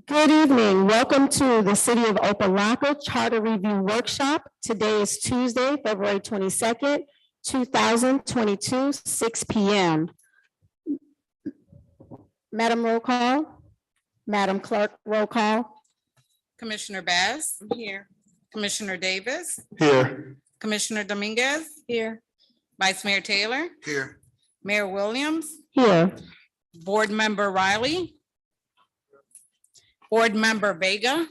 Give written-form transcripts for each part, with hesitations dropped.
Good evening. Welcome to the City of Opa-locka Charter Review Workshop. Today is Tuesday, February 22nd, 2022, 6 p.m. Madam Roll Call. Madam Clerk, roll call. Commissioner Bass. Here. Commissioner Davis. Here. Commissioner Dominguez. Here. Vice Mayor Taylor. Here. Mayor Williams. Here. Board Member Riley. Board Member Vega.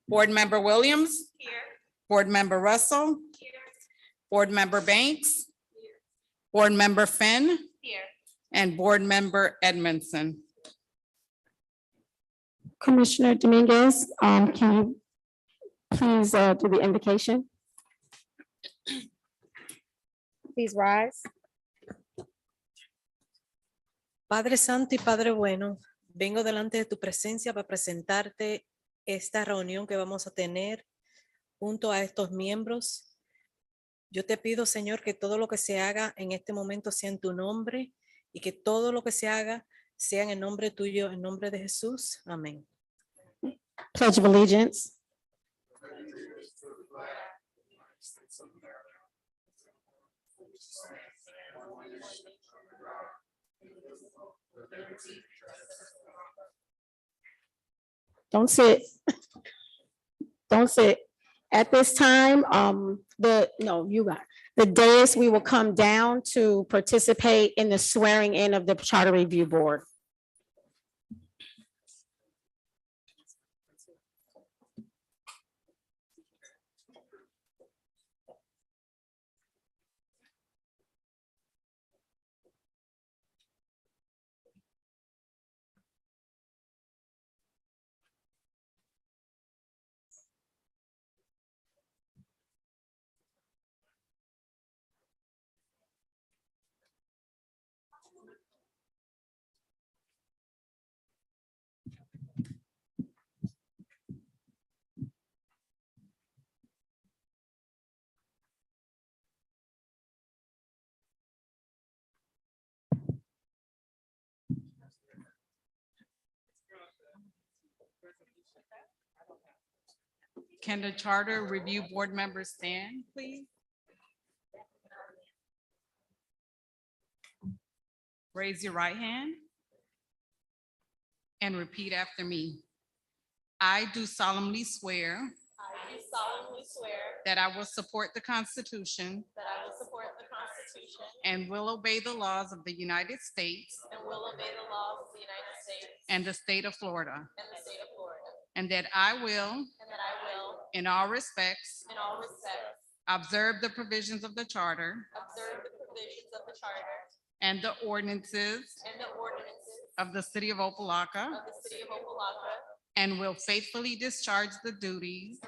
Board Member Williams. Board Member Russell. Board Member Banks. Board Member Finn. And Board Member Edmondson. Commissioner Dominguez, can you please do the invocation? Please rise. Padre Santo y Padre Bueno, vengo delante de tu presencia para presentarte esta reunión que vamos a tener junto a estos miembros. Yo te pido, Señor, que todo lo que se haga en este momento sea en tu nombre y que todo lo que se haga sea en el nombre tuyo, en nombre de Jesús. Amén. Pledge of Allegiance. Don't sit. Don't sit. At this time, the dais, we will come down to participate in the swearing in of the Charter Review Board. Can the Charter Review Board members stand, please? Raise your right hand and repeat after me. I do solemnly swear that I will support the Constitution and will obey the laws of the United States and the state of Florida, and that I will, in all respects, observe the provisions of the Charter and the ordinances of the City of Opa-locka, and will faithfully discharge the duties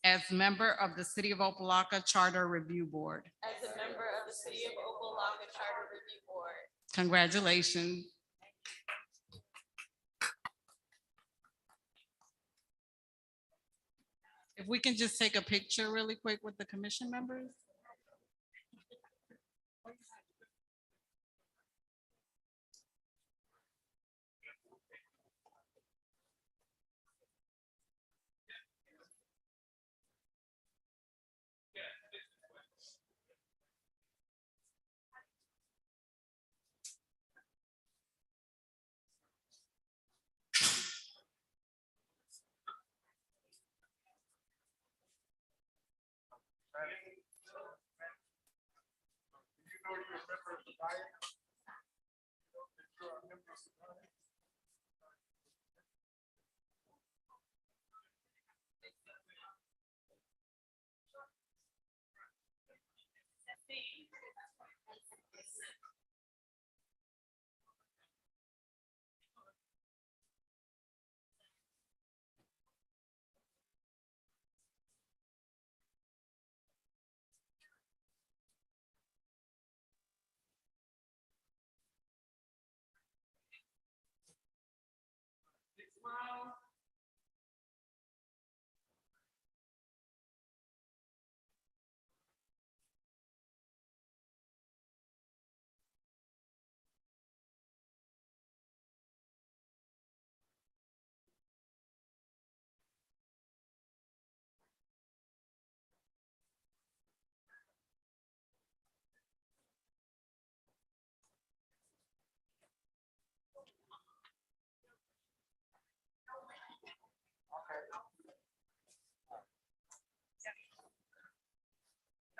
as member of the City of Opa-locka Charter Review Board. Congratulations. If we can just take a picture really quick with the commission members.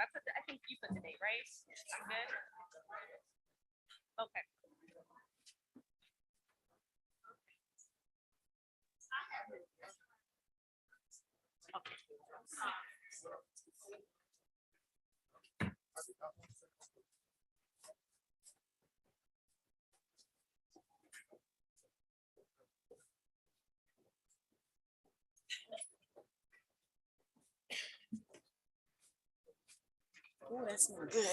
I think you put the date, right? I'm good. Okay. Oh, that's not good.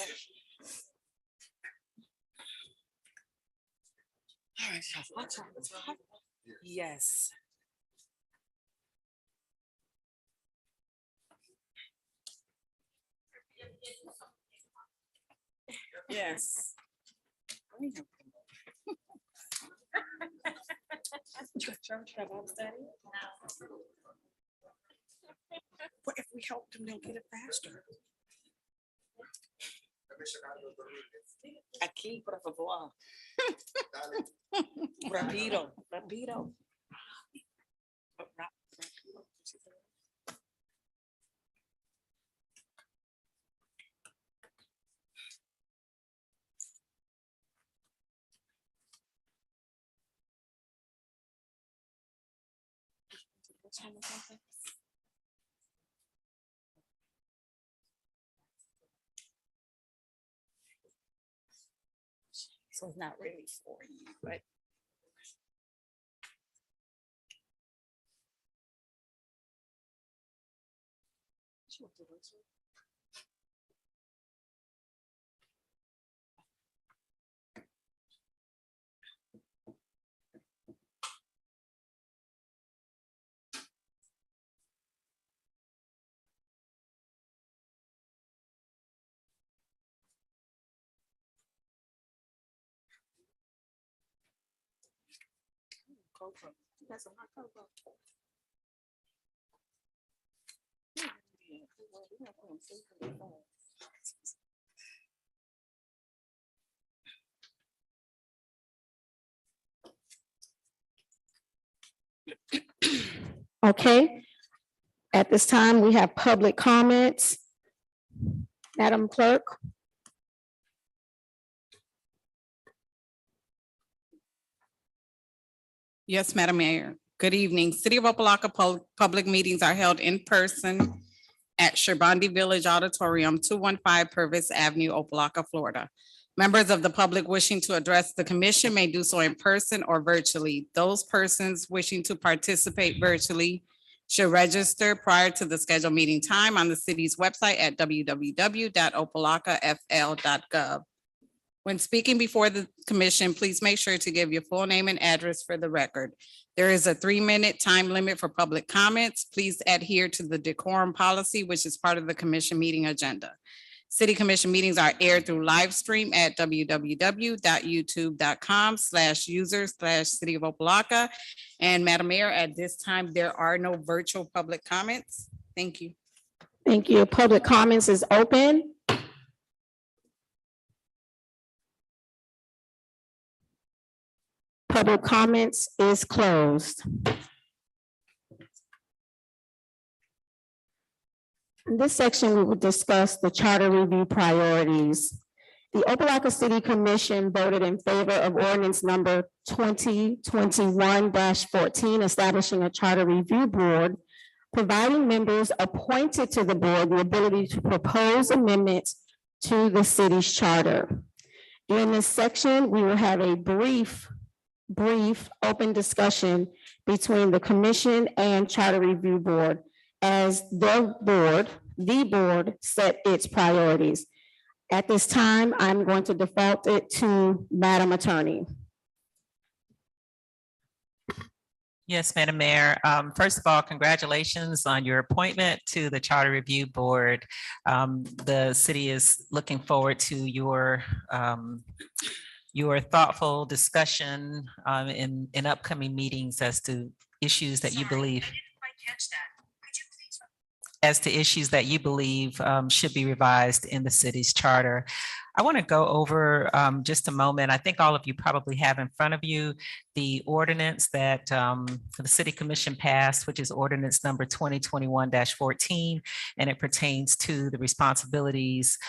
All right, y'all, watch out. It's hot. Yes. Yes. What if we help them, they'll get it faster. Aquí, por favor. Rapido, rapido. So it's not really for you, but. Cocoa. That's a hot cocoa. Okay, at this time, we have public comments. Madam Clerk? Yes, Madam Mayor. Good evening. City of Opa-locka public meetings are held in person at Sherbondi Village Auditorium, 215 Purvis Avenue, Opa-locka, Florida. Members of the public wishing to address the commission may do so in person or virtually. Those persons wishing to participate virtually should register prior to the scheduled meeting time on the city's website at www.opalockafl.gov. When speaking before the commission, please make sure to give your full name and address for the record. There is a 3-minute time limit for public comments. Please adhere to the decorum policy, which is part of the commission meeting agenda. City commission meetings are aired through live stream at www.youtube.com/user/City of Opa-locka. And Madam Mayor, at this time, there are no virtual public comments. Thank you. Thank you. Public comments is open. Public comments is closed. In this section, we will discuss the charter review priorities. The Opa-locka City Commission voted in favor of ordinance number 2021-14, establishing a charter review board, providing members appointed to the board the ability to propose amendments to the city's charter. During this section, we will have a brief open discussion between the commission and charter review board as the board set its priorities. At this time, I'm going to default it to Madam Attorney. Yes, Madam Mayor. First of all, congratulations on your appointment to the Charter Review Board. The city is looking forward to your thoughtful discussion in upcoming meetings as to issues that you believe. As to issues that you believe should be revised in the city's charter. I want to go over just a moment. I think all of you probably have in front of you the ordinance that the City Commission passed, which is ordinance number 2021-14, and it pertains to the responsibilities,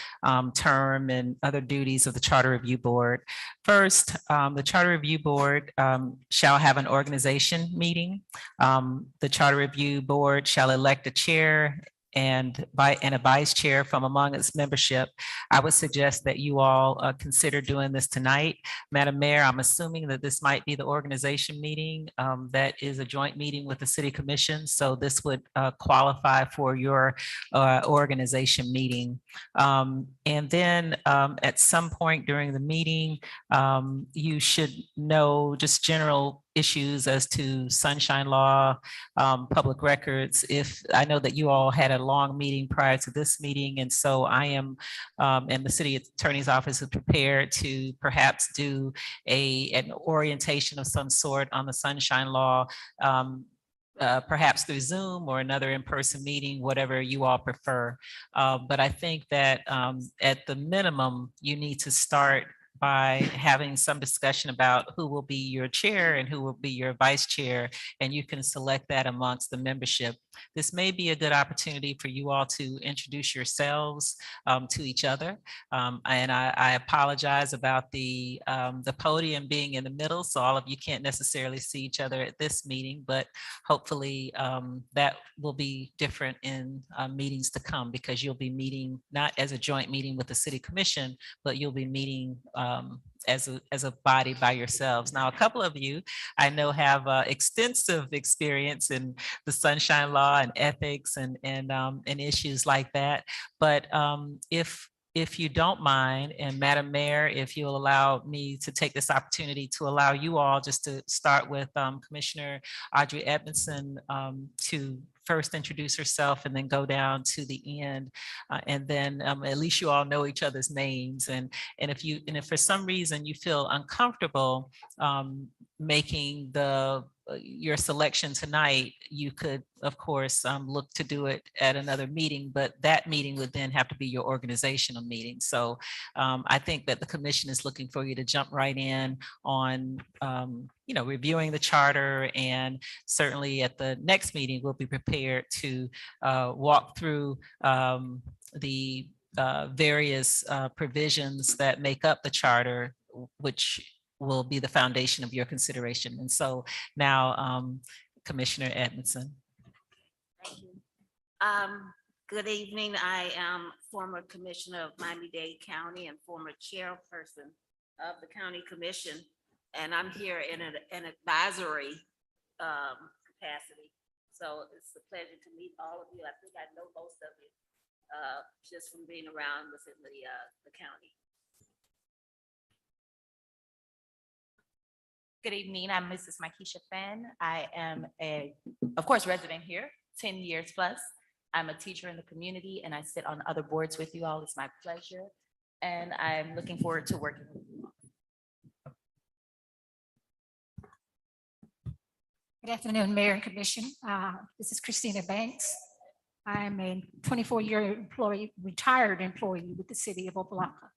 term, and other duties of the Charter Review Board. First, the Charter Review Board shall have an organization meeting. The Charter Review Board shall elect a chair and a vice chair from among its membership. I would suggest that you all consider doing this tonight. Madam Mayor, I'm assuming that this might be the organization meeting that is a joint meeting with the City Commission. So this would qualify for your organization meeting. And then at some point during the meeting, you should know just general issues as to sunshine law, public records. If I know that you all had a long meeting prior to this meeting, and so I am and the city attorney's office is prepared to perhaps do an orientation of some sort on the sunshine law, perhaps through Zoom or another in-person meeting, whatever you all prefer. But I think that at the minimum, you need to start by having some discussion about who will be your chair and who will be your vice chair, and you can select that amongst the membership. This may be a good opportunity for you all to introduce yourselves to each other. And I apologize about the podium being in the middle, so all of you can't necessarily see each other at this meeting, but hopefully that will be different in meetings to come, because you'll be meeting not as a joint meeting with the City Commission, but you'll be meeting as a body by yourselves. Now, a couple of you I know have extensive experience in the sunshine law and ethics and issues like that. But if you don't mind, and Madam Mayor, if you'll allow me to take this opportunity to allow you all just to start with Commissioner Audrey Edmondson to first introduce herself and then go down to the end. And then at least you all know each other's names. And if for some reason you feel uncomfortable making your selection tonight, you could, of course, look to do it at another meeting, but that meeting would then have to be your organizational meeting. So I think that the commission is looking for you to jump right in on reviewing the charter, and certainly at the next meeting, we'll be prepared to walk through the various provisions that make up the charter, which will be the foundation of your consideration. And so now, Commissioner Edmondson. Thank you. Good evening. I am former commissioner of Miami-Dade County and former chairperson of the county commission. And I'm here in an advisory capacity. So it's a pleasure to meet all of you. I think I know most of you just from being around within the county. Good evening. I'm Mrs. Nakisha. I am of course, resident here, 10 years plus. I'm a teacher in the community and I sit on other boards with you all. It's my pleasure. And I'm looking forward to working with you all. Good afternoon, Mayor and Commission. This is Christina Banks. I'm a 24-year employee, retired employee with the city of Opa-locka.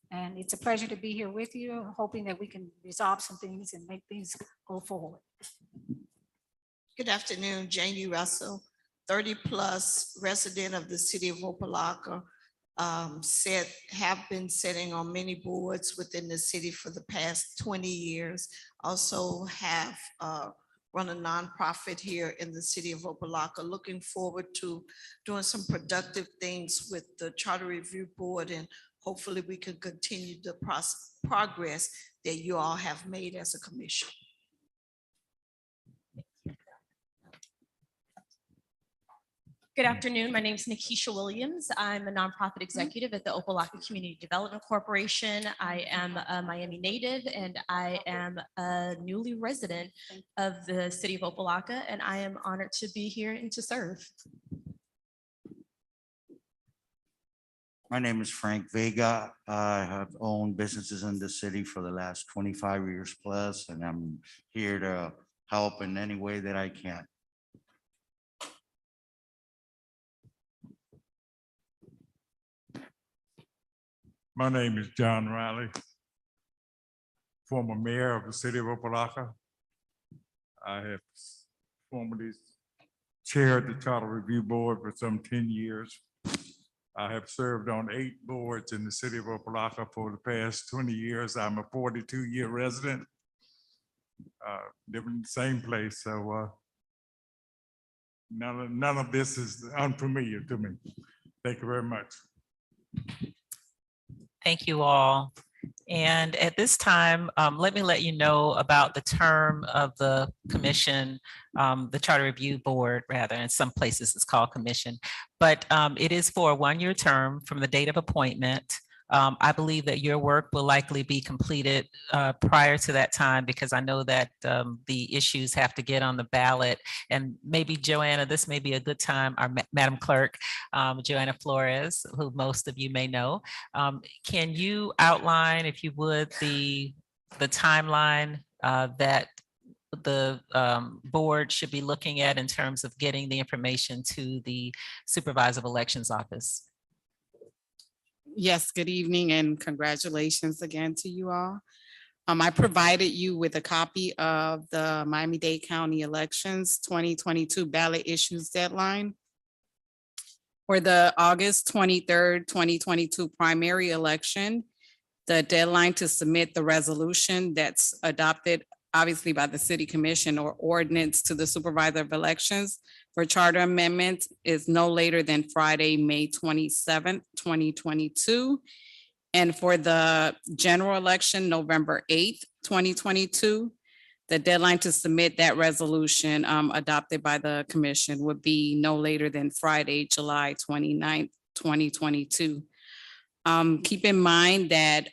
And it's a pleasure to be here with you, hoping that we can resolve some things and make things go forward. Good afternoon, Janie Russell, 30+ resident of the city of Opa-locka. Have been sitting on many boards within the city for the past 20 years. Also have run a nonprofit here in the city of Opa-locka. Looking forward to doing some productive things with the Charter Review Board, and hopefully we can continue the progress that you all have made as a commission. Good afternoon. My name is Nakisha Williams. I'm a nonprofit executive at the Opa-locka Community Development Corporation. I am a Miami native and I am a newly resident of the city of Opa-locka, and I am honored to be here and to serve. My name is Frank Vega. I have owned businesses in the city for the last 25 years plus, and I'm here to help in any way that I can. My name is John Riley, former mayor of the city of Opa-locka. I have formerly chaired the Charter Review Board for some 10 years. I have served on 8 boards in the city of Opa-locka for the past 20 years. I'm a 42-year resident, living in the same place, so none of this is unfamiliar to me. Thank you very much. Thank you all. And at this time, let me let you know about the term of the commission, the Charter Review Board, rather. In some places it's called commission, but it is for a 1-year term from the date of appointment. I believe that your work will likely be completed prior to that time, because I know that the issues have to get on the ballot. And maybe Joanna, this may be a good time, our Madam Clerk, Joanna Flores, who most of you may know. Can you outline, if you would, the timeline that the board should be looking at in terms of getting the information to the Supervisor of Elections Office? Yes, good evening and congratulations again to you all. I provided you with a copy of the Miami-Dade County Elections 2022 ballot issues deadline. For the August 23rd, 2022 primary election, the deadline to submit the resolution that's adopted obviously by the City Commission or ordinance to the Supervisor of Elections for charter amendments is no later than Friday, May 27th, 2022. And for the general election, November 8th, 2022, the deadline to submit that resolution adopted by the commission would be no later than Friday, July 29th, 2022. Keep in mind that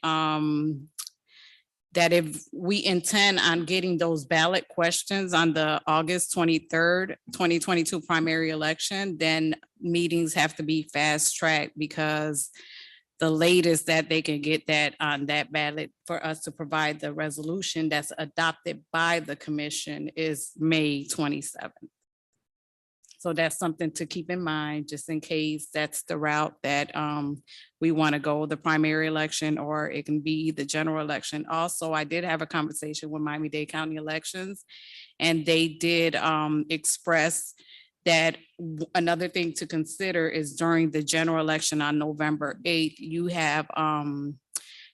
that if we intend on getting those ballot questions on the August 23rd, 2022 primary election, then meetings have to be fast tracked, because the latest that they can get that on that ballot for us to provide the resolution that's adopted by the commission is May 27th. So that's something to keep in mind, just in case that's the route that we want to go, the primary election, or it can be the general election. Also, I did have a conversation with Miami-Dade County Elections, and they did express that another thing to consider is during the general election on November 8th,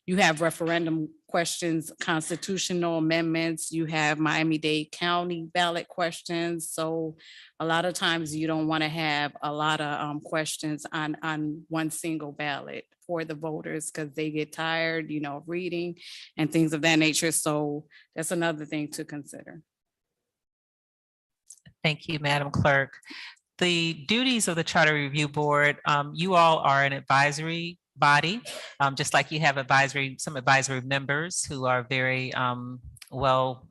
you have referendum questions, constitutional amendments, you have Miami-Dade County ballot questions. So a lot of times you don't want to have a lot of questions on one single ballot for the voters, because they get tired, of reading and things of that nature. So that's another thing to consider. Thank you, Madam Clerk. The duties of the Charter Review Board, you all are an advisory body, just like you have some advisory members who are very well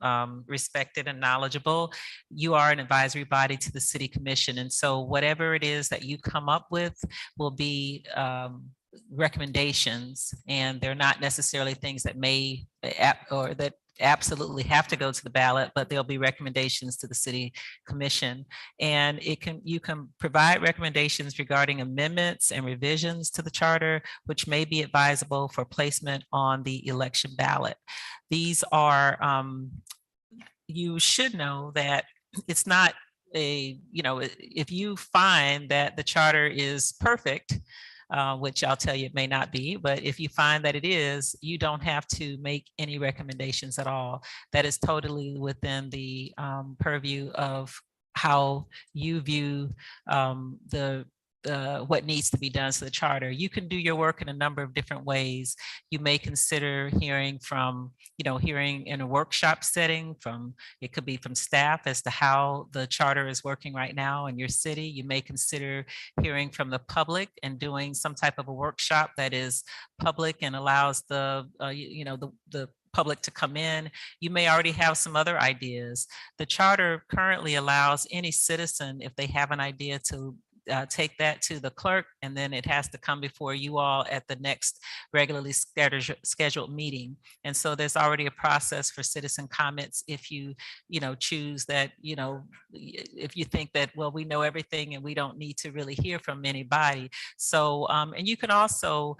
respected and knowledgeable. You are an advisory body to the City Commission. And so whatever it is that you come up with will be recommendations, and they're not necessarily things that may or that absolutely have to go to the ballot, but there'll be recommendations to the City Commission. And you can provide recommendations regarding amendments and revisions to the charter, which may be advisable for placement on the election ballot. These are, you should know that it's not if you find that the charter is perfect, which I'll tell you it may not be, but if you find that it is, you don't have to make any recommendations at all. That is totally within the purview of how you view what needs to be done to the charter. You can do your work in a number of different ways. You may consider hearing from, hearing in a workshop setting it could be from staff as to how the charter is working right now in your city. You may consider hearing from the public and doing some type of a workshop that is public and allows the public to come in. You may already have some other ideas. The charter currently allows any citizen, if they have an idea, to take that to the clerk, and then it has to come before you all at the next regularly scheduled meeting. And so there's already a process for citizen comments if you choose that, if you think that, well, we know everything and we don't need to really hear from anybody. So, and you can also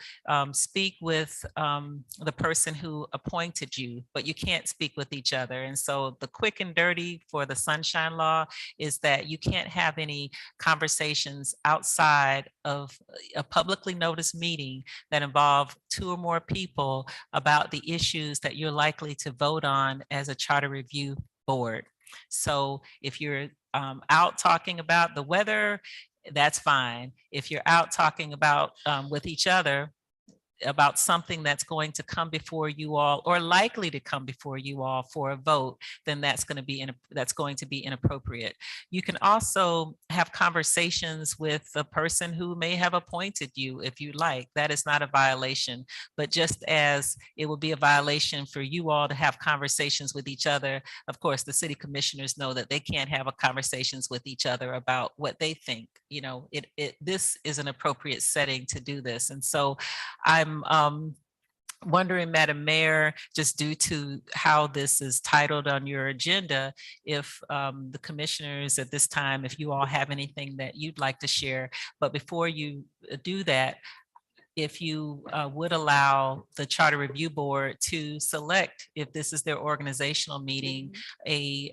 speak with the person who appointed you, but you can't speak with each other. And so the quick and dirty for the Sunshine Law is that you can't have any conversations outside of a publicly noticed meeting that involve 2 or more people about the issues that you're likely to vote on as a charter review board. So if you're out talking about the weather, that's fine. If you're out talking about with each other about something that's going to come before you all or likely to come before you all for a vote, then that's going to be inappropriate. You can also have conversations with the person who may have appointed you if you like. That is not a violation, but just as it will be a violation for you all to have conversations with each other, of course, the city commissioners know that they can't have conversations with each other about what they think. This is an appropriate setting to do this. And so I'm wondering, Madam Mayor, just due to how this is titled on your agenda, if the commissioners at this time, if you all have anything that you'd like to share. But before you do that, if you would allow the Charter Review Board to select, if this is their organizational meeting, a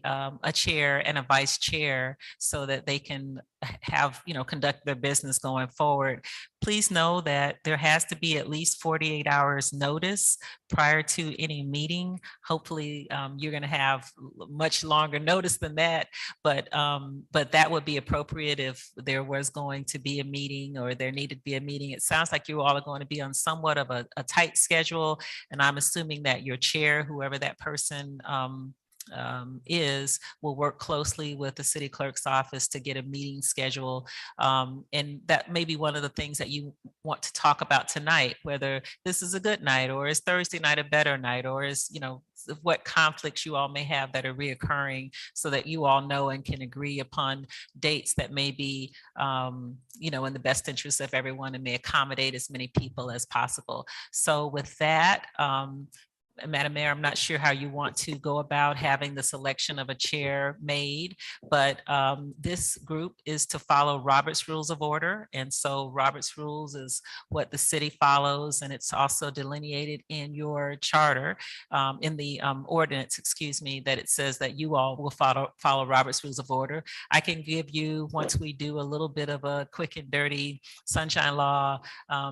chair and a vice chair so that they can have, conduct their business going forward. Please know that there has to be at least 48 hours notice prior to any meeting. Hopefully you're going to have much longer notice than that, but that would be appropriate if there was going to be a meeting or there needed to be a meeting. It sounds like you all are going to be on somewhat of a tight schedule, and I'm assuming that your chair, whoever that person will work closely with the city clerk's office to get a meeting schedule. And that may be one of the things that you want to talk about tonight, whether this is a good night or is Thursday night a better night, or is, what conflicts you all may have that are reoccurring, so that you all know and can agree upon dates that may be, in the best interest of everyone and may accommodate as many people as possible. So with that, Madam Mayor, I'm not sure how you want to go about having the selection of a chair made, but this group is to follow Robert's Rules of Order. And so Robert's Rules is what the city follows, and it's also delineated in your charter, in the ordinance, excuse me, that it says that you all will follow Robert's Rules of Order. I can give you, once we do a little bit of a quick and dirty Sunshine Law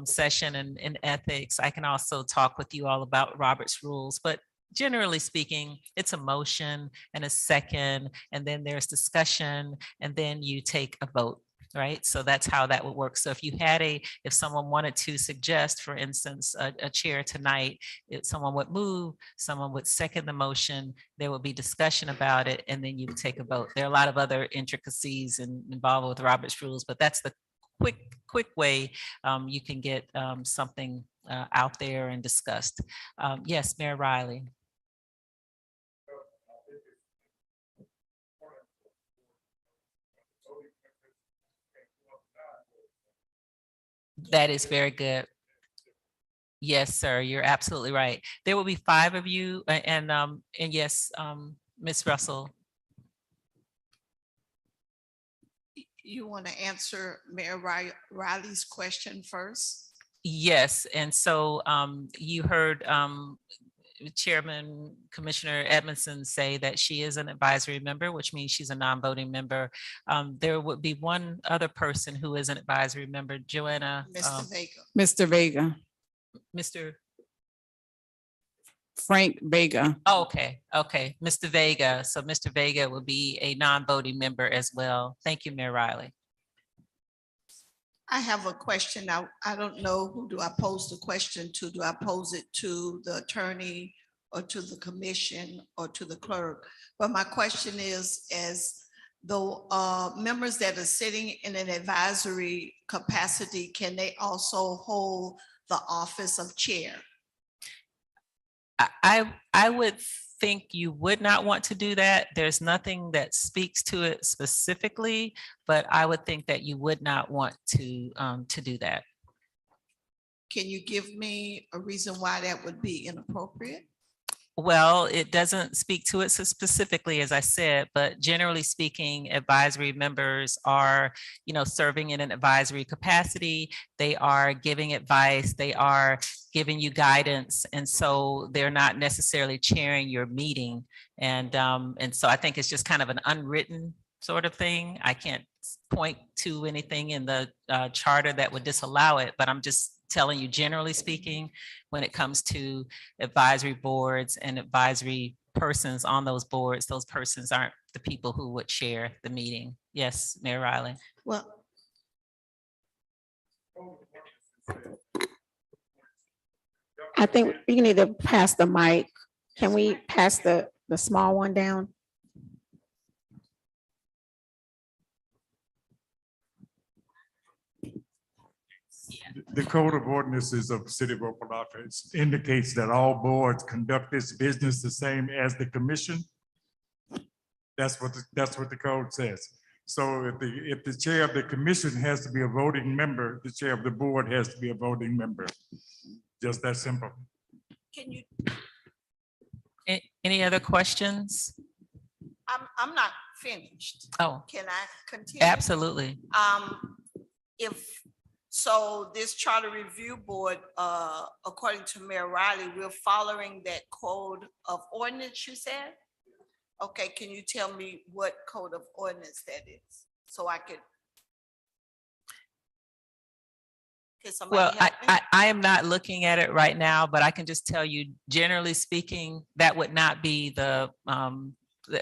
session and ethics, I can also talk with you all about Robert's Rules. But generally speaking, it's a motion and a second, and then there's discussion, and then you take a vote, right? So that's how that would work. So if someone wanted to suggest, for instance, a chair tonight, if someone would move, someone would second the motion, there would be discussion about it, and then you would take a vote. There are a lot of other intricacies involved with Robert's Rules, but that's the quick way you can get something out there and discussed. Yes, Mayor Riley. That is very good. Yes, sir, you're absolutely right. There will be 5 of you, and yes, Ms. Russell. You want to answer Mayor Riley's question first? Yes, and so you heard Chairman Commissioner Edmondson say that she is an advisory member, which means she's a non-voting member. There would be one other person who is an advisory member, Joanna. Mr. Vega. Mr. Vega, Mr. Frank Vega. Oh, okay, Mr. Vega. So Mr. Vega will be a non-voting member as well. Thank you, Mayor Riley. I have a question. I don't know, who do I pose the question to? Do I pose it to the attorney or to the commission or to the clerk? But my question is, as the members that are sitting in an advisory capacity, can they also hold the office of chair? I would think you would not want to do that. There's nothing that speaks to it specifically, but I would think that you would not want to do that. Can you give me a reason why that would be inappropriate? Well, it doesn't speak to it so specifically, as I said, but generally speaking, advisory members are, serving in an advisory capacity. They are giving advice, they are giving you guidance. And so they're not necessarily chairing your meeting. And so I think it's just kind of an unwritten sort of thing. I can't point to anything in the charter that would disallow it, but I'm just telling you, generally speaking, when it comes to advisory boards and advisory persons on those boards, those persons aren't the people who would chair the meeting. Yes, Mayor Riley. Well, I think you need to pass the mic. Can we pass the small one down? The Code of Ordinances of the City of Opa-locka indicates that all boards conduct this business the same as the commission. That's what the code says. So if the chair of the commission has to be a voting member, the chair of the board has to be a voting member. Just that simple. can you, Any other questions? I'm not finished. Oh, Can I continue? absolutely. So this charter review board, according to Mayor Riley, we're following that code of ordinance you said? Okay, can you tell me what code of ordinance that is? So I could. Can somebody Well, help me? I am not looking at it right now, but I can just tell you, generally speaking, that would not be the,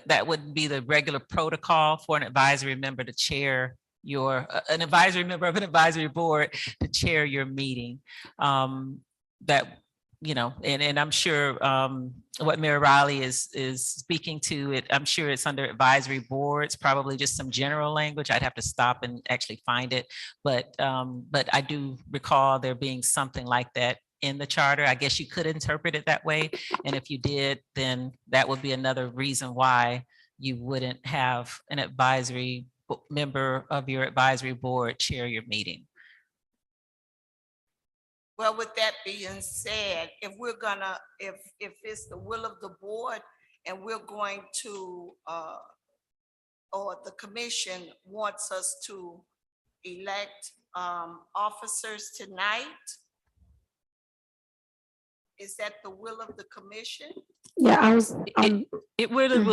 that wouldn't be the regular protocol for an advisory member to chair an advisory member of an advisory board to chair your meeting. That, and I'm sure what Mayor Riley is speaking to it, I'm sure it's under advisory boards, probably just some general language. I'd have to stop and actually find it. But I do recall there being something like that in the charter. I guess you could interpret it that way. And if you did, then that would be another reason why you wouldn't have an advisory member of your advisory board chair your meeting. Well, with that being said, if it's the will of the board and we're going to, or the commission wants us to elect officers tonight, is that the will of the commission? Yeah, I was, It really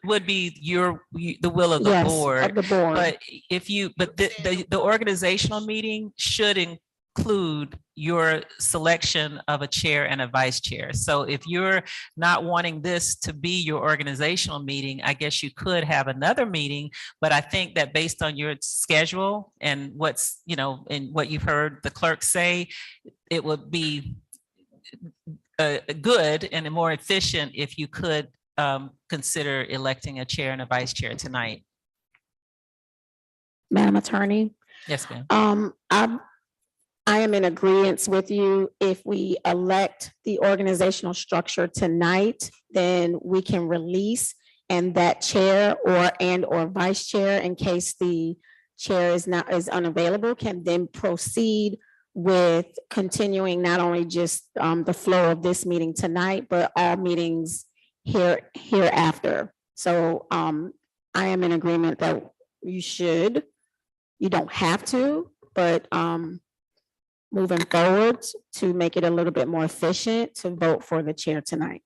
would be the will of the yes, board. of the board. But the organizational meeting should include your selection of a chair and a vice chair. So if you're not wanting this to be your organizational meeting, I guess you could have another meeting. But I think that based on your schedule and what's, and what you've heard the clerk say, it would be good and more efficient if you could consider electing a chair and a vice chair tonight. Madam Attorney, Yes, ma'am. I am in agreement with you. If we elect the organizational structure tonight, then we can release, and that chair or vice chair, in case the chair is unavailable, can then proceed with continuing not only just the flow of this meeting tonight, but all meetings hereafter. So I am in agreement that you don't have to, but moving forward to make it a little bit more efficient, to vote for the chair tonight.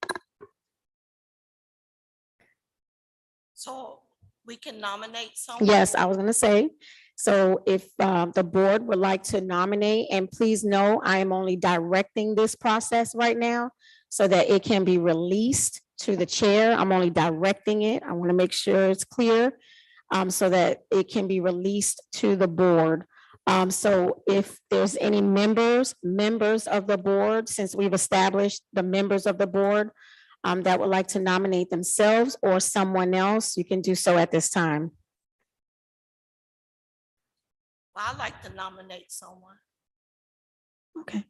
So we can nominate someone? Yes, I was gonna say, so if the board would like to nominate, and please know, I am only directing this process right now so that it can be released to the chair. I'm only directing it. I want to make sure it's clear so that it can be released to the board. So if there's any members of the board, since we've established the members of the board that would like to nominate themselves or someone else, you can do so at this time. Well, I'd like to nominate someone. Okay.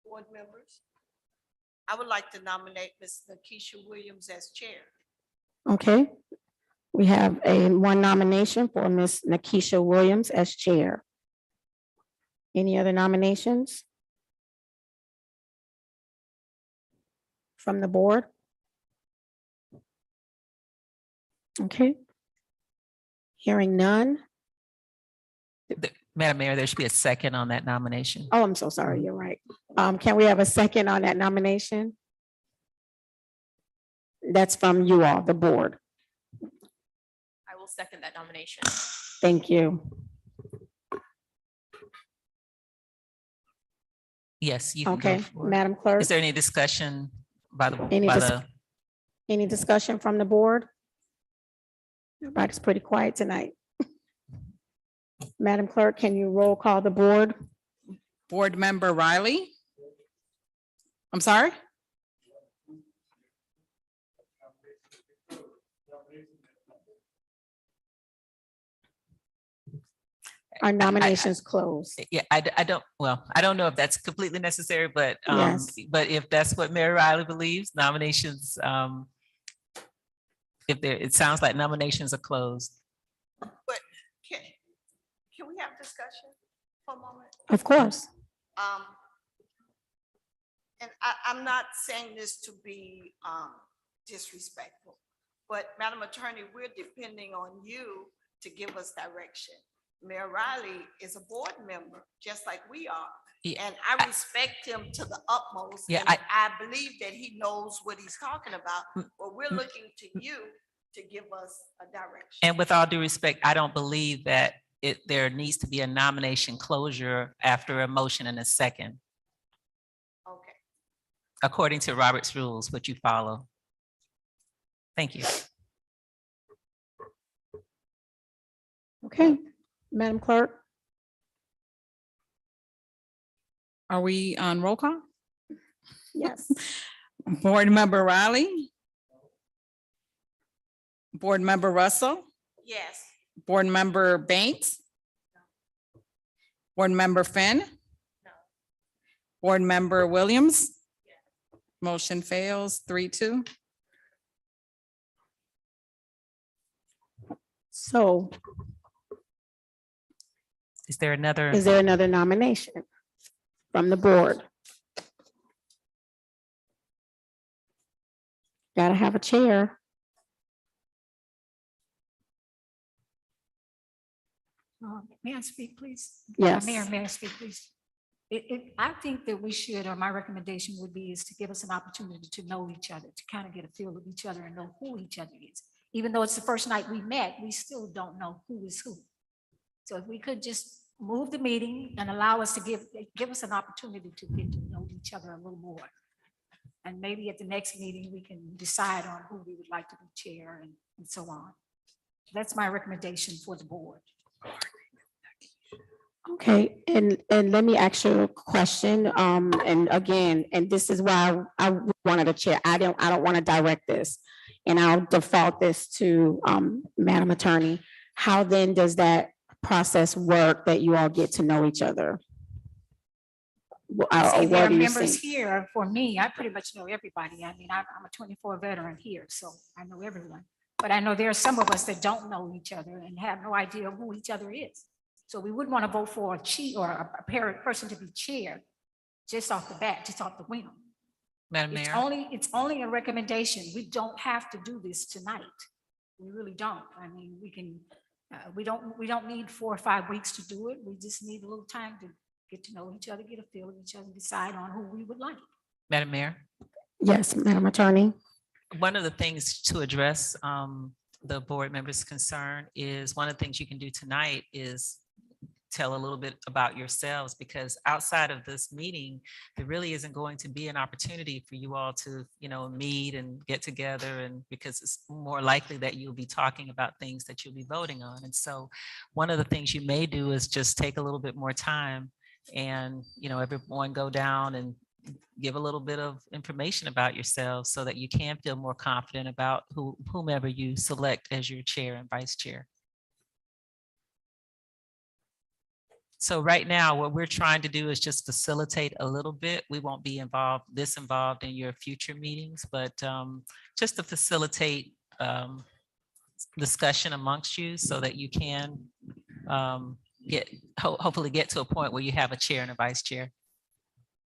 Board members. I would like to nominate Ms. Nakisha Williams as chair. Okay. We have one nomination for Ms. Nakisha Williams as chair. Any other nominations? From the board? Okay. Hearing none. Madam Mayor, there should be a second on that nomination. Oh, I'm so sorry. You're right. Can we have a second on that nomination? That's from you all, the board. I will second that nomination. Thank you. Yes, you can go Okay, for it. Madam Clerk, Is there any discussion by the, Any by dis- the, any discussion from the board? Everybody's pretty quiet tonight. Madam Clerk, can you roll call the board? Board Member Riley? I'm sorry? Our nominations closed. yeah, I don't, well, I don't know if that's completely necessary, but, Yes. but if that's what Mayor Riley believes, nominations, if there, it sounds like nominations are closed. But can we have discussion for a moment? Of course. And I'm not saying this to be disrespectful, but Madam Attorney, we're depending on you to give us direction. Mayor Riley is a board member, just like we are. Yeah, And I respect him to the utmost. Yeah, and I believe that he knows what he's talking about, but we're mm. looking to you to give us a direction. And with all due respect, I don't believe that there needs to be a nomination closure after a motion and a second, Okay. according to Robert's rules, which you follow. Thank you. Okay, Madam Clerk, Are we on roll call? yes. Board Member Riley? Board Member Russell? Yes. Board Member Banks? Board Member Finn? Board Member Williams? Motion fails 3-2. So Is there another? is there another nomination from the board? Gotta have a chair. May I speak, please? Yes. Mayor, may I speak, please? I think that we should, or my recommendation would be, is to give us an opportunity to know each other, to kind of get a feel of each other and know who each other is. Even though it's the first night we met, we still don't know who is who. So if we could just move the meeting and allow us to give us an opportunity to get to know each other a little more. And maybe at the next meeting, we can decide on who we would like to be chair and so on. That's my recommendation for the board. Okay, and let me ask you a question. And again, and this is why I wanted a chair. I don't want to direct this. And I'll default this to Madam Attorney. How then does that process work that you all get to know each other? See, there What are do you members think? here, for me, I pretty much know everybody. I mean, I'm a 24 veteran here, so I know everyone. But I know there are some of us that don't know each other and have no idea who each other is. So we wouldn't want to vote for a person to be chair just off the bat, just off the whim. Madam It's Mayor, only a recommendation. We don't have to do this tonight. We really don't. I mean, we can, we don't need 4 or 5 weeks to do it. We just need a little time to get to know each other, get a feel of each other, decide on who we would like. Madam Mayor, Yes, Madam Attorney. one of the things to address the board members' concern is, one of the things you can do tonight is tell a little bit about yourselves, because outside of this meeting, there really isn't going to be an opportunity for you all to, meet and get together, and because it's more likely that you'll be talking about things that you'll be voting on. And so one of the things you may do is just take a little bit more time and, everyone go down and give a little bit of information about yourselves so that you can feel more confident about whomever you select as your chair and vice chair. So right now, what we're trying to do is just facilitate a little bit. We won't be involved in your future meetings, but just to facilitate discussion amongst you so that you can hopefully get to a point where you have a chair and a vice chair.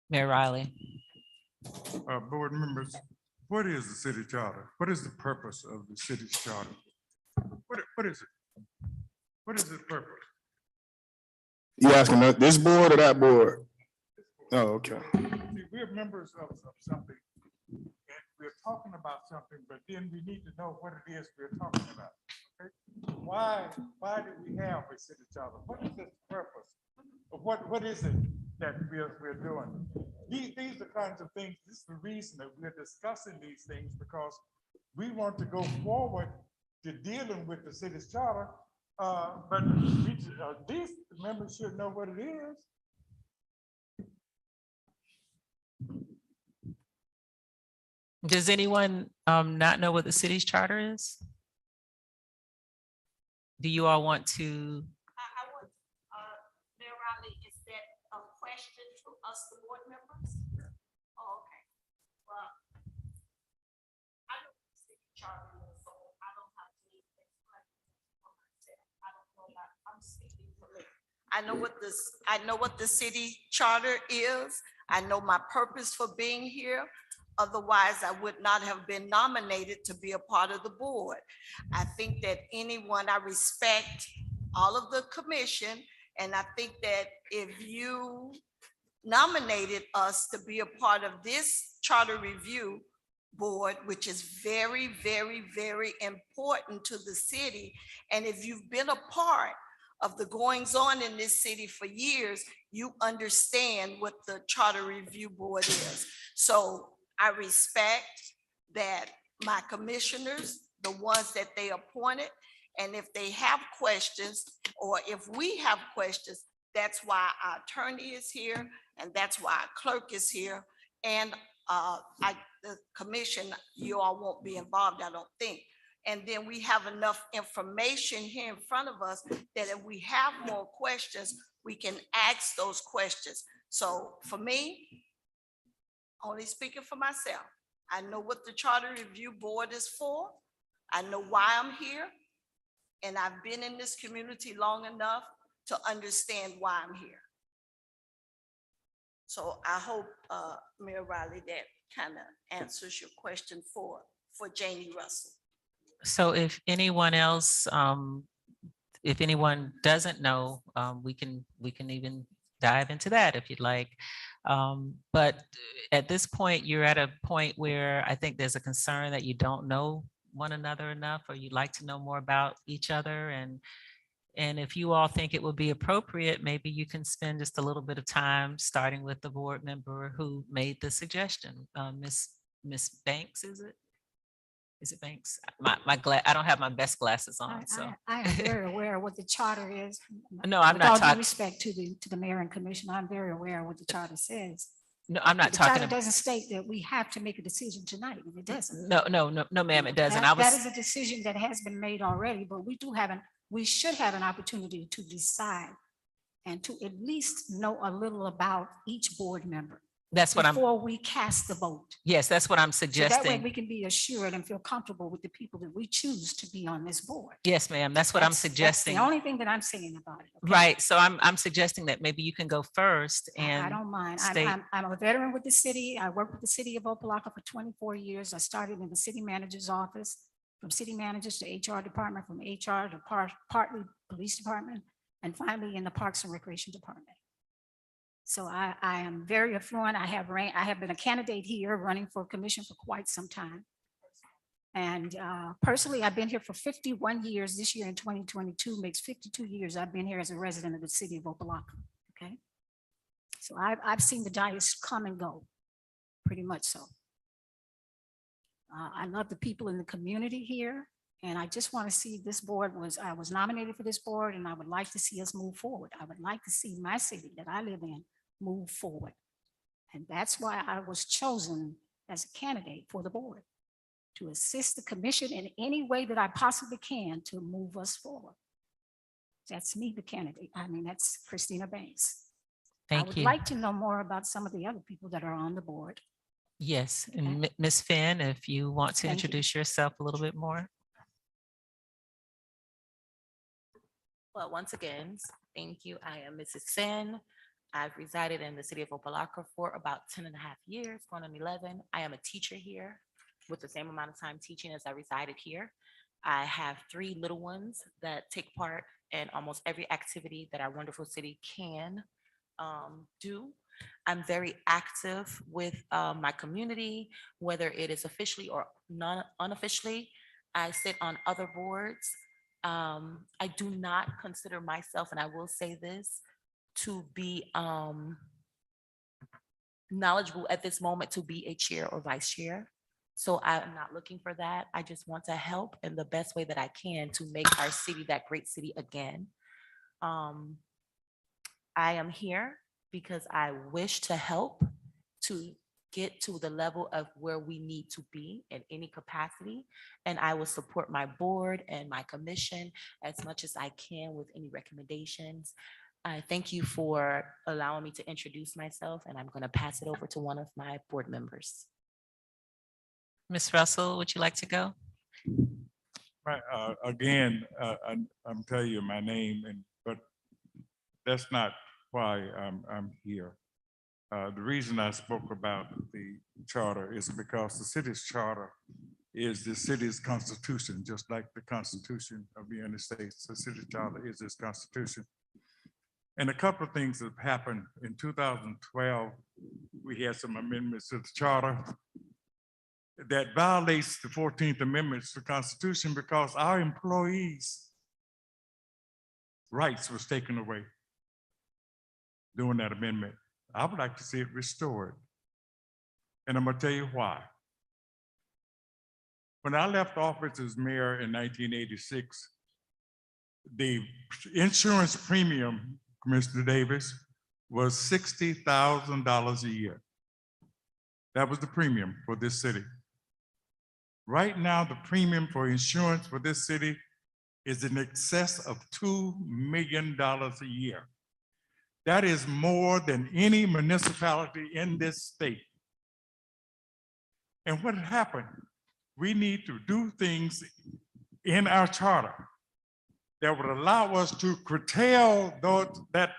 Mayor Riley. Board members, what is the city charter? What is the purpose of the city's charter? What is it? What is its purpose? You asking this board or that board? Oh, okay. See, we're members of something, and we're talking about something, but then we need to know what it is we're talking about. Okay? Why do we have a city charter? What is its purpose? What is it that we're doing? These are kinds of things. This is the reason that we're discussing these things, because we want to go forward to dealing with the city's charter. But these members should know what it is. Does anyone not know what the city's charter is? Do you all want to? I would, Mayor Riley, is that a question to us, the board members? Oh, okay. Well, I don't see the charter, so I don't have to explain for myself. I don't know about, I'm speaking for me. I know what the city charter is. I know my purpose for being here. Otherwise, I would not have been nominated to be a part of the board. I think that I respect all of the commission, and I think that if you nominated us to be a part of this charter review board, which is very, very, very important to the city, and if you've been a part of the goings on in this city for years, you understand what the charter review board is. So I respect that my commissioners, the ones that they appointed, and if they have questions, or if we have questions, that's why our attorney is here, and that's why our clerk is here. And the commission, you all won't be involved, I don't think. And then we have enough information here in front of us that if we have more questions, we can ask those questions. So for me, only speaking for myself, I know what the Charter Review Board is for. I know why I'm here. And I've been in this community long enough to understand why I'm here. So I hope, Mayor Riley, that kind of answers your question for Janie Russell. So if anyone else, if anyone doesn't know, we can even dive into that if you'd like. But at this point, you're at a point where I think there's a concern that you don't know one another enough, or you'd like to know more about each other. And if you all think it would be appropriate, maybe you can spend just a little bit of time starting with the board member who made the suggestion. Miss Banks, is it? Is it Banks? I don't have my best glasses on, so. I am very aware of what the charter is. No, I'm With not all due talking. respect to the mayor and commission, I'm very aware of what the charter says. No, I'm not The talking. charter doesn't state that we have to make a decision tonight, and it doesn't. No, ma'am, it doesn't. That is a decision that has been made already, but we should have an opportunity to decide and to at least know a little about each board member. That's what before we cast the vote. Yes, that's what I'm So that way suggesting. we can be assured and feel comfortable with the people that we choose to be on this board. Yes, ma'am, that's what I'm That's suggesting. the only thing that I'm saying about it. okay? Right, so I'm suggesting that maybe you can go first I and. don't mind. state- I'm a veteran with the city. I worked with the city of Opa-locka for 24 years. I started in the city manager's office, from city managers to HR department, from HR to partly police department, and finally in the Parks and Recreation Department. So I am very affluent. I have been a candidate here running for commission for quite some time. And personally, I've been here for 51 years. This year in 2022 makes 52 years I've been here as a resident of the city of Opa-locka, okay? So I've seen the dais come and go, pretty much so. I love the people in the community here, and I just want to see this board I was nominated for this board, and I would like to see us move forward. I would like to see my city that I live in move forward. And that's why I was chosen as a candidate for the board, to assist the commission in any way that I possibly can to move us forward. That's me, the candidate. I mean, that's Christina Banks. I Thank would you. like to know more about some of the other people that are on the board. Yes, and Ms. Finn, if you want to Thank you. introduce yourself a little bit more. Well, once again, thank you. I am Mrs. Finn. I've resided in the city of Opa-locka for about 10 and a half years, going on 11. I am a teacher here with the same amount of time teaching as I resided here. I have 3 little ones that take part in almost every activity that our wonderful city can do. I'm very active with my community, whether it is officially or unofficially. I sit on other boards. I do not consider myself, and I will say this, to be knowledgeable at this moment to be a chair or vice chair. So I'm not looking for that. I just want to help in the best way that I can to make our city that great city again. I am here because I wish to help to get to the level of where we need to be in any capacity. And I will support my board and my commission as much as I can with any recommendations. I thank you for allowing me to introduce myself, and I'm going to pass it over to one of my board members. Ms. Russell, would you like to go? Right, again, I'm telling you my name, but that's not why I'm here. The reason I spoke about the charter is because the city's charter is the city's constitution, just like the Constitution of the United States. The city's charter is its constitution. And a couple of things have happened. In 2012, we had some amendments to the charter that violates the 14th Amendment to the Constitution because our employees' rights was taken away during that amendment. I would like to see it restored. And I'm gonna tell you why. When I left office as mayor in 1986, the insurance premium, Commissioner Davis, was $60,000 a year. That was the premium for this city. Right now, the premium for insurance for this city is in excess of $2 million a year. That is more than any municipality in this state. And what happened? We need to do things in our charter that would allow us to curtail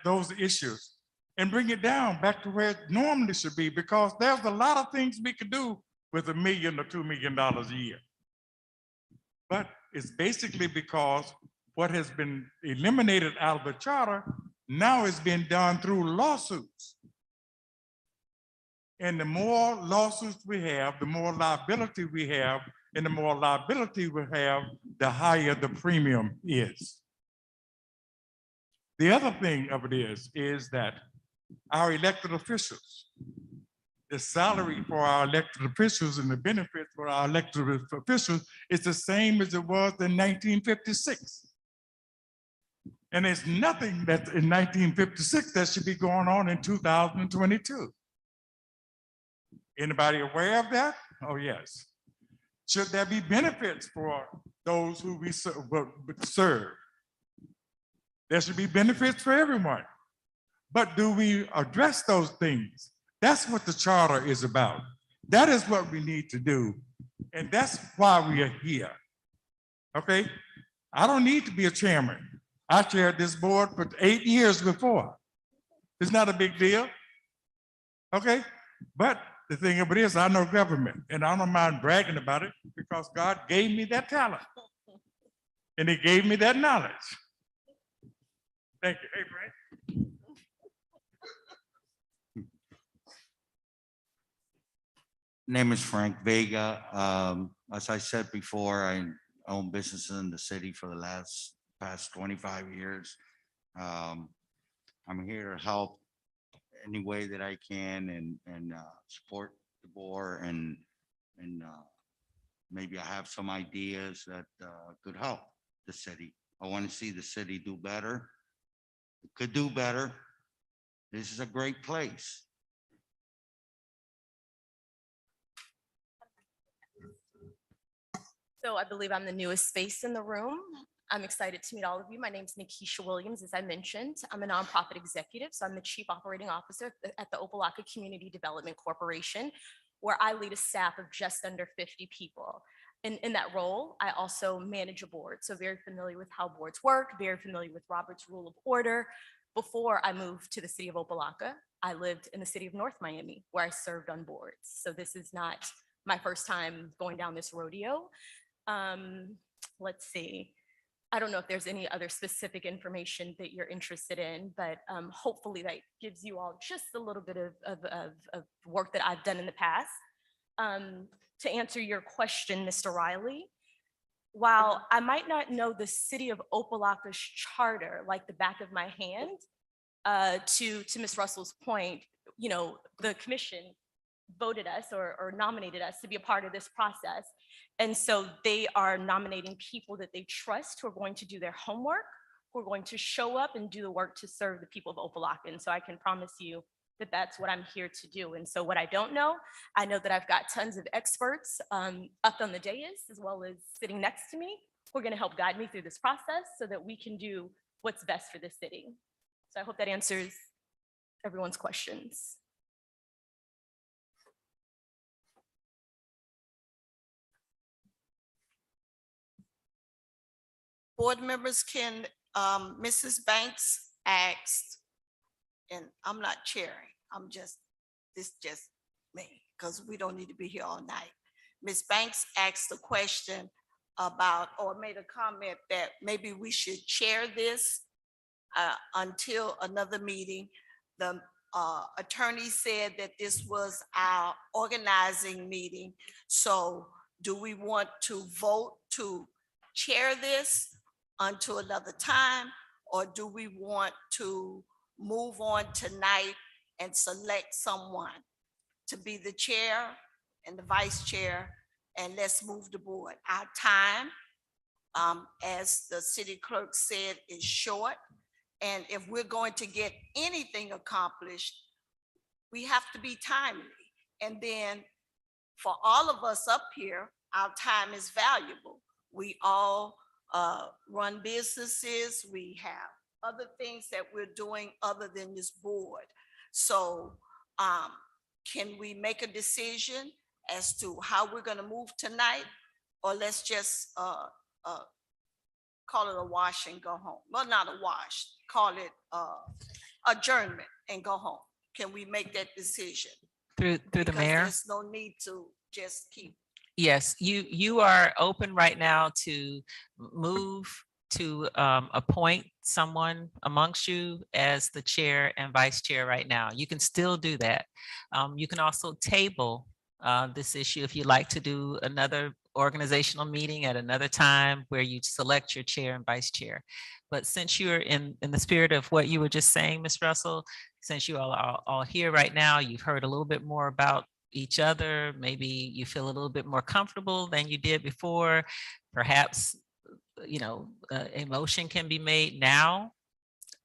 those issues and bring it down back to where it normally should be, because there's a lot of things we could do with $1 million or $2 million a year. But it's basically because what has been eliminated out of the charter now is being done through lawsuits. And the more lawsuits we have, the more liability we have, and the more liability we have, the higher the premium is. The other thing of it is that our elected officials, the salary for our elected officials and the benefits for our elected officials is the same as it was in 1956. And there's nothing that in 1956 that should be going on in 2022. Anybody aware of that? Oh, yes. Should there be benefits for those who we serve? There should be benefits for everyone. But do we address those things? That's what the charter is about. That is what we need to do. And that's why we are here. Okay? I don't need to be a chairman. I chaired this board for 8 years before. It's not a big deal. Okay? But the thing of it is, I know government, and I don't mind bragging about it because God gave me that talent. And He gave me that knowledge. Thank you. Hey, Frank. Name is Frank Vega. As I said before, I own businesses in the city for the past 25 years. I'm here to help any way that I can and support the board and maybe I have some ideas that could help the city. I want to see the city do better. It could do better. This is a great place. So I believe I'm the newest face in the room. I'm excited to meet all of you. My name is Nakisha Williams, as I mentioned. I'm a nonprofit executive, so I'm the Chief Operating Officer at the Opa-locka Community Development Corporation, where I lead a staff of just under 50 people. In that role, I also manage a board, so very familiar with how boards work, very familiar with Robert's Rule of Order. Before I moved to the city of Opa-locka, I lived in the city of North Miami, where I served on boards. So this is not my first time going down this rodeo. Let's see. I don't know if there's any other specific information that you're interested in, but hopefully that gives you all just a little bit of work that I've done in the past. To answer your question, Mr. Riley, while I might not know the city of Opa-locka's charter like the back of my hand, to Ms. Russell's point, you know, the commission voted us or nominated us to be a part of this process. And so they are nominating people that they trust, who are going to do their homework, who are going to show up and do the work to serve the people of Opa-locka. And so I can promise you that that's what I'm here to do. And so what I don't know, I know that I've got tons of experts up on the dais, as well as sitting next to me, who are going to help guide me through this process so that we can do what's best for the city. So I hope that answers everyone's questions. Board members, can Mrs. Banks asked, and I'm not chairing, this just me, because we don't need to be here all night. Ms. Banks asked a question about, or made a comment that maybe we should chair this until another meeting. The attorney said that this was our organizing meeting. So do we want to vote to chair this until another time? Or do we want to move on tonight and select someone to be the chair and the vice chair, and let's move the board? Our time, as the city clerk said, is short. And if we're going to get anything accomplished, we have to be timely. And then for all of us up here, our time is valuable. We all run businesses. We have other things that we're doing other than this board. So can we make a decision as to how we're going to move tonight? Or let's just call it a wash and go home. Well, not a wash, call it adjournment and go home. Can we make that decision? Through the Because mayor? there's no need to just keep. Yes, you are open right now to move to appoint someone amongst you as the chair and vice chair right now. You can still do that. You can also table this issue if you'd like to do another organizational meeting at another time where you select your chair and vice chair. But since you're in the spirit of what you were just saying, Ms. Russell, since you all are all here right now, you've heard a little bit more about each other, maybe you feel a little bit more comfortable than you did before. Perhaps, you know, a motion can be made now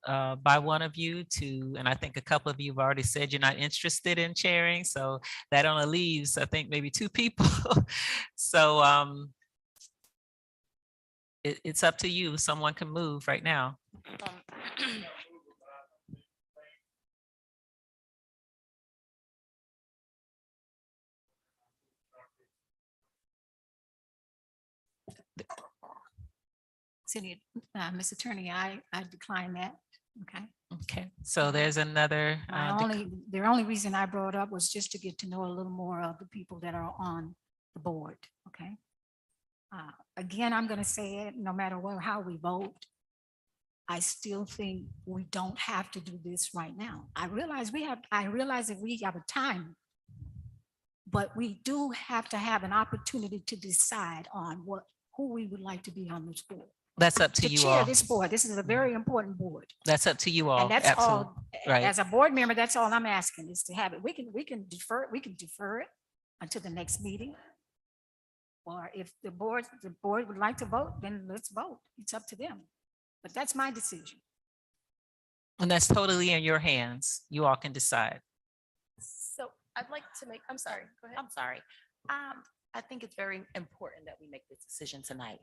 by one of you to, and I think a couple of you have already said you're not interested in chairing, so that only leaves, I think, maybe two people. So it's up to you. Someone can move right now. City, Ms. Attorney, I decline that. Okay. Okay, so there's another. The only reason I brought up was just to get to know a little more of the people that are on the board. Okay. Again, I'm going to say it, no matter how we vote, I still think we don't have to do this right now. I realize that we have a time, but we do have to have an opportunity to decide on who we would like to be on this board. That's up to you chair all. this board. This is a very important board. That's up to you all. And that's Absolutely. all, Right. as a board member, that's all I'm asking is to have it. We can defer it until the next meeting. Or if the board would like to vote, then let's vote. It's up to them. But that's my decision. And that's totally in your hands. You all can decide. So I'd like to make, I'm sorry, go ahead. I'm sorry. I think it's very important that we make this decision tonight.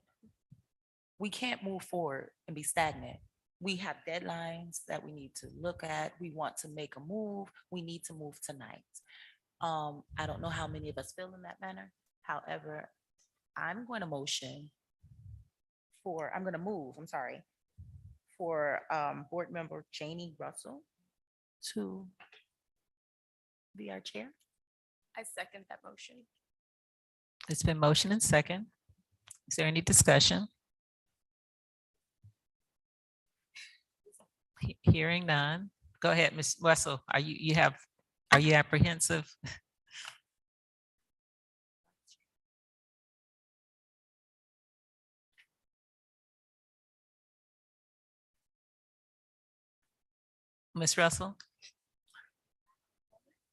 we can't move forward and be stagnant. We have deadlines that we need to look at. We want to make a move. We need to move tonight. I don't know how many of us feel in that manner. However, I'm going to move, for Board Member Janie Russell to be our chair. I second that motion. It's been motion and second. Is there any discussion? Hearing none. Go ahead, Ms. Russell. Are you apprehensive? Ms. Russell?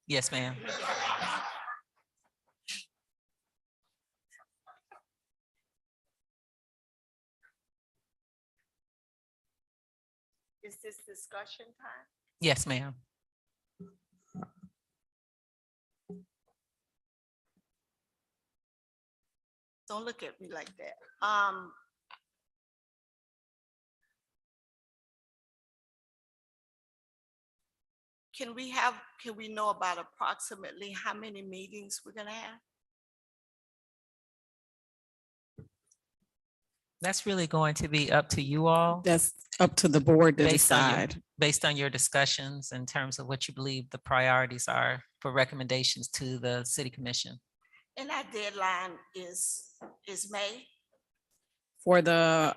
Yes, ma'am. Is this discussion time? Yes, ma'am. Don't look at me like that. Can we know about approximately how many meetings we're gonna have? That's really going to be up to you all. That's up to the board to Based on your, decide. based on your discussions in terms of what you believe the priorities are for recommendations to the city commission. And our deadline is May. For the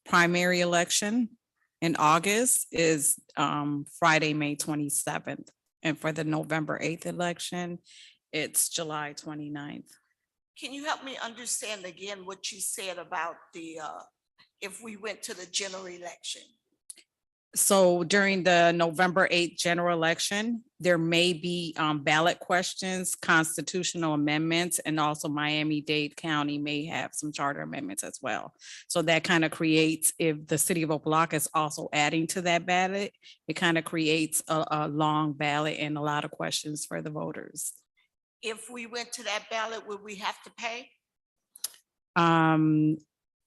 primary election in August is Friday, May 27th. And for the November 8th election, it's July 29th. Can you help me understand again what you said about the, if we went to the general election? So during the November 8th general election, there may be ballot questions, constitutional amendments, and also Miami-Dade County may have some charter amendments as well. So that kind of creates, if the city of Opa-locka is also adding to that ballot, it kind of creates a long ballot and a lot of questions for the voters. If we went to that ballot, would we have to pay?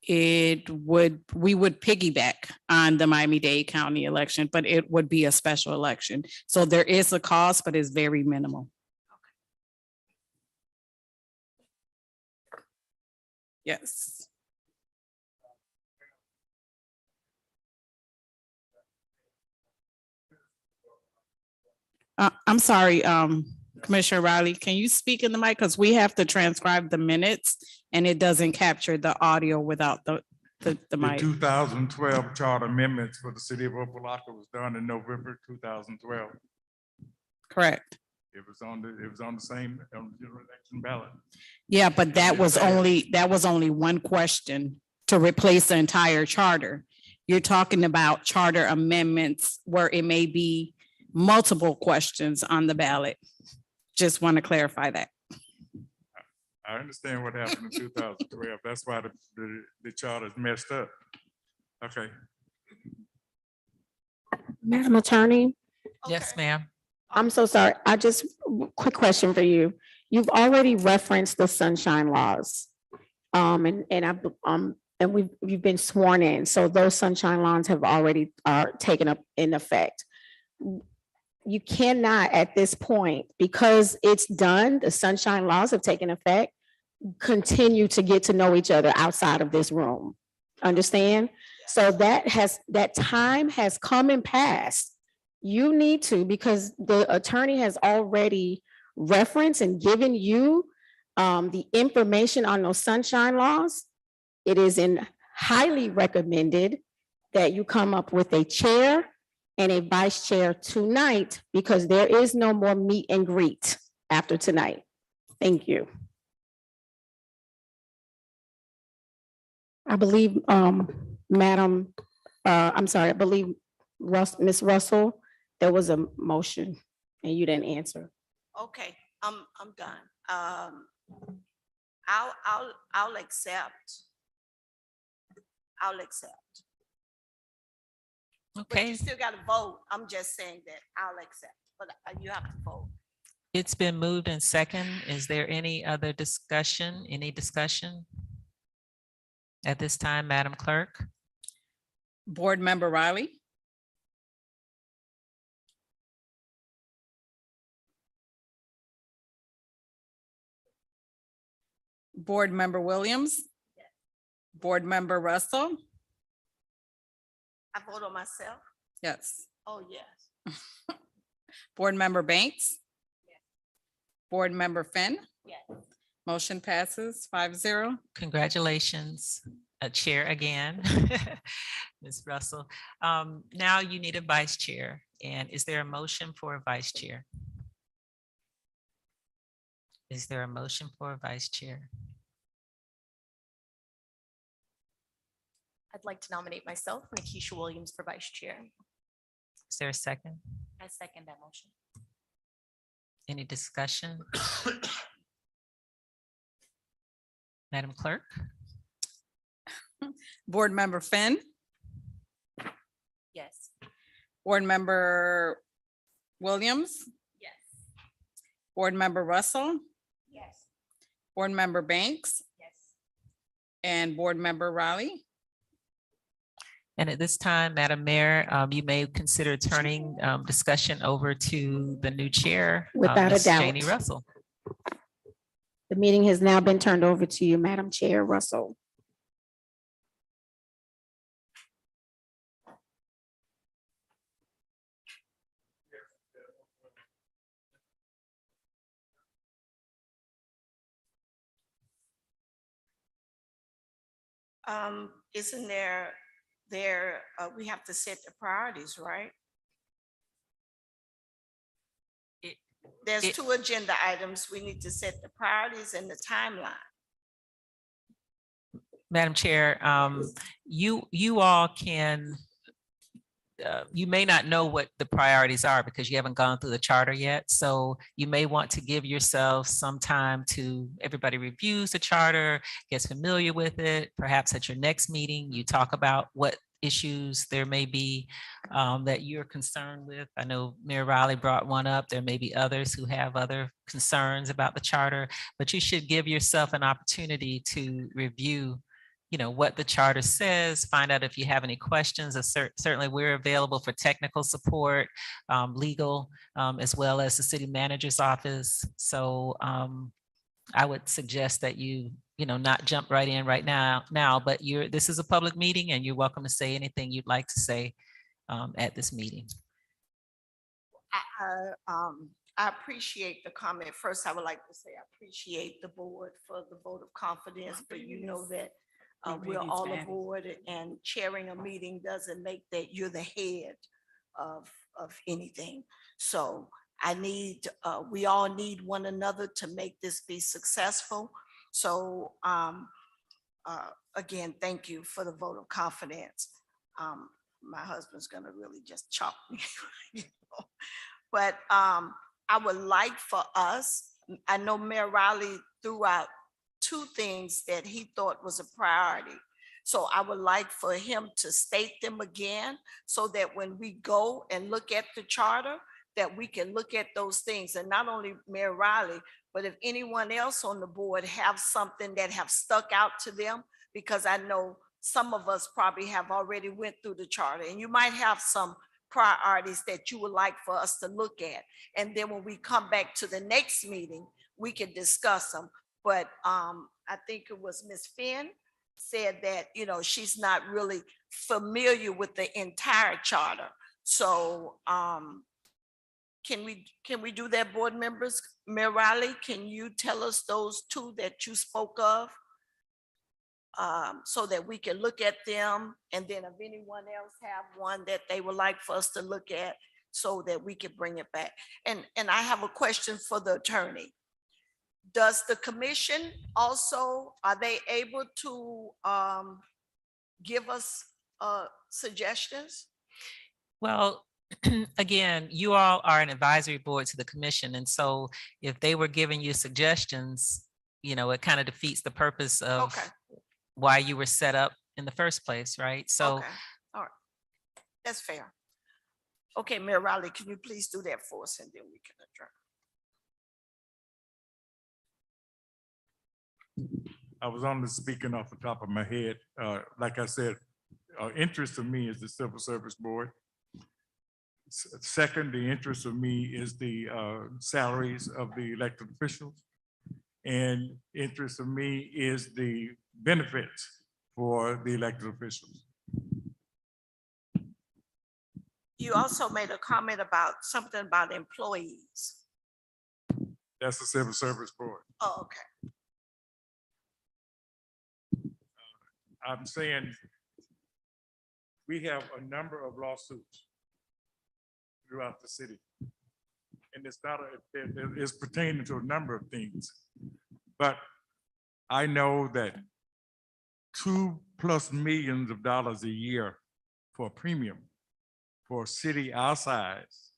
We would piggyback on the Miami-Dade County election, but it would be a special election. So there is a cost, but it's very minimal. Yes. I'm sorry, Commissioner Riley, can you speak in the mic? Because we have to transcribe the minutes and it doesn't capture the audio without the The mic. 2012 charter amendments for the city of Opa-locka was done in November 2012. Correct. It was on the same general election ballot. Yeah, but that was only one question to replace the entire charter. You're talking about charter amendments where it may be multiple questions on the ballot. Just want to clarify that. I understand what happened in 2012. That's why the charter is messed up. Okay. Madam Attorney, Yes, ma'am. I'm so sorry. Quick question for you. You've already referenced the sunshine laws. You've been sworn in, so those sunshine laws have already taken up in effect. You cannot at this point, because it's done, the sunshine laws have taken effect, continue to get to know each other outside of this room. Understand? So that time has come and passed. You need to, because the attorney has already referenced and given you the information on those sunshine laws. It is highly recommended that you come up with a chair and a vice chair tonight, because there is no more meet and greet after tonight. Thank you. I believe, Madam, I'm sorry, I believe Ms. Russell, there was a motion and you didn't answer. Okay, I'm done. I'll accept. I'll accept. But Okay, you still got to vote. I'm just saying that I'll accept, but you have to vote. it's been moved in second. Is there any other discussion? Any discussion? At this time, Madam Clerk. Board Member Riley. Board Member Williams. Board Member Russell. I vote on myself. Yes. Oh, yes. Board Member Banks. Board Member Finn. Yes. Motion passes 5-0. Congratulations, Chair again, Ms. Russell. Now you need a Vice Chair. And is there a motion for a Vice Chair? Is there a motion for a Vice Chair? I'd like to nominate myself, Nakisha Williams, for vice chair. Is there a second? I second that motion. Any discussion? Madam Clerk? Board Member Finn. Yes. Board Member Williams. Yes. Board Member Russell. Yes. Board Member Banks. Yes. And Board Member Riley. And at this time, Madam Mayor, you may consider turning discussion over to the new chair. Without a Ms. doubt. Janie Russell. The meeting has now been turned over to you, Madam Chair Russell. Isn't we have to set the priorities, right? There's it- 2 agenda items. We need to set the priorities and the timeline. Madam Chair, you all can, you may not know what the priorities are because you haven't gone through the charter yet. So you may want to give yourself some time to, everybody reviews the charter, gets familiar with it. Perhaps at your next meeting, you talk about what issues there may be that you're concerned with. I know Mayor Riley brought one up. There may be others who have other concerns about the charter, but you should give yourself an opportunity to review, you know, what the charter says, find out if you have any questions. Certainly we're available for technical support, legal, as well as the city manager's office. So I would suggest that you not jump right in right now, but this is a public meeting and you're welcome to say anything you'd like to say at this meeting. I appreciate the comment. First, I would like to say I appreciate the board for the vote of confidence, but you know that we're all aboard, and chairing a meeting doesn't make that you're the head of anything. So we all need one another to make this be successful. So again, thank you for the vote of confidence. My husband's gonna really just chop me, you know. But I would like for us, I know Mayor Riley threw out 2 things that he thought was a priority. So I would like for him to state them again so that when we go and look at the charter, that we can look at those things. And not only Mayor Riley, but if anyone else on the board have something that have stuck out to them, because I know some of us probably have already went through the charter, and you might have some priorities that you would like for us to look at. And then when we come back to the next meeting, we can discuss them. But I think it was Ms. Finn said that, she's not really familiar with the entire charter. So can we do that, board members? Mayor Riley, can you tell us those 2 that you spoke of? So that we can look at them, and then if anyone else have one that they would like for us to look at, so that we can bring it back. And I have a question for the attorney. Does the commission also, are they able to give us suggestions? Well, again, you all are an advisory board to the commission. And so if they were giving you suggestions, it kind of defeats the purpose of why you were set up in the first place, right? So, Okay, all right, that's fair. Okay, Mayor Riley, can you please do that for us, and then we can adjourn. I was only speaking off the top of my head. Like I said, interest of me is the Civil Service Board. Second, the interest of me is the salaries of the elected officials. And interest of me is the benefits for the elected officials. You also made a comment about something about employees. That's the Civil Service Board. Oh, okay. I'm saying we have a number of lawsuits throughout the city. And it's not, it's pertaining to a number of things. But I know that $2+ million a year for a premium for a city our size,